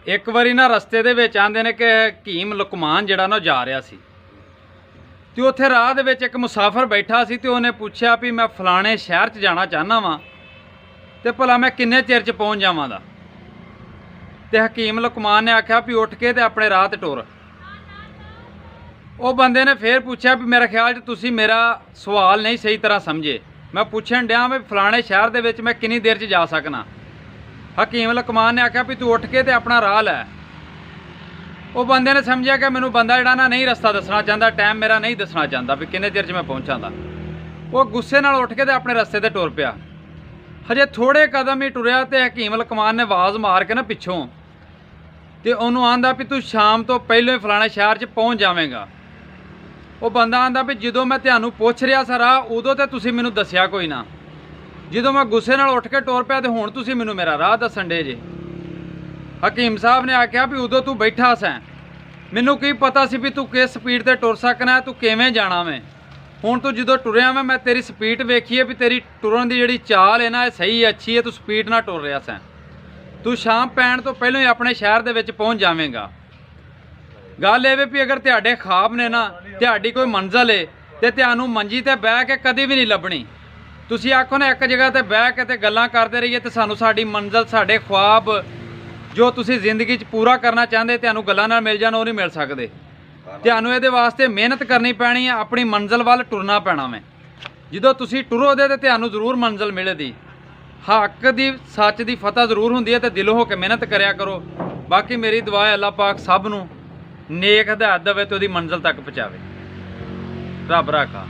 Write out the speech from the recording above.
एक वारी ना रस्ते दे विच आंदे ने कि हकीम लुकमान जिहड़ा ना जा रहा सी ते उत्थे राह दे विच एक मुसाफिर बैठा सी ते उहने पुछया भी मैं फलाणे शहर च जाना चाहना वां ते भला मैं किन्ने चिर च पहुँच जावां दा। ते हकीम लुकमान ने आख्या भी उठ के ते अपने राह ते टुर। वो बंदे ने फिर पूछा भी मेरे ख्याल च तुसी मेरा सवाल नहीं सही तरह समझे। मैं पूछन डया भी फलाणे शहर दे विच मैं किन्नी देर च जा सकना। हकीम लुकमान ने आख्या भी तू उठ के ते अपना राह लै। वो बंदे ने समझिया कि मैनू बंदा जिहड़ा ना नहीं रस्ता दसना चाहता, टाइम मेरा नहीं दसना चाहता भी किन्ने चिर च मैं पहुँचा दा। वो गुस्से नाल उठ के ते अपने रस्ते ते टुर पिया। हजे थोड़े कदम ही टुरया तो हकीम लुकमान ने आवाज़ मार के ना पिछों तो उन्होंने आंदा भी तू शाम तो पहलों ही फलाने शहर च पहुँच जावेगा। वो बंदा आंदा भी जो मैं तुहानू पुछ रहा सा राह उदों तो तुसीं मैनू दसिया कोई ना, जो मैं गुस्से नाल उठ के टुर पिया तो हुण तुसीं मैनू मेरा राह दसन डे जे। हकीम साहब ने आख्या भी उदों तू बैठा सैं, मैनू की पता सी भी तू किस स्पीड ते टुर सकना है, तू किवें जाना वे। हुण तू जो टुरिया मैं तेरी स्पीड वेखी है भी तेरी टुरन की जिहड़ी चाल है ना सही अच्छी है, तू स्पीड नाल टुर रहा सैं। तू शाम पैण तो पहलों ही अपने शहर दे विच पहुँच जावेगा। गल ये भी अगर तुहाडे ख्वाब ने ना तुहाडी कोई मंजिल है तो तुहानू मंजी ते बह के कभी भी नहीं लभनी। तुसीं आखो ना एक जगह ते बह के ते गल्लां करते रहिए तो सानू साडी मंजिल साडे ख्वाब जो तुसीं जिंदगी च पूरा करना चाहते तुहानू गल्लां नाल मिल जाण, वो नहीं मिल सकदे। तुहानू इहदे वास्ते मेहनत करनी पैनी है, अपनी मंजिल वाल टुरना पैना वे। जदों तुसीं टुरोगे तो तुहानू जरूर मंजिल मिलेगी। हक दी सच दी फतह जरूर हुंदी है तो दिलों हो के मेहनत करया करो। बाकी मेरी दुआ है अल्लाह पाक सब नूं नेक हदायत देवे तो उहदी मंजिल तक पहुँचावे। रब राखा।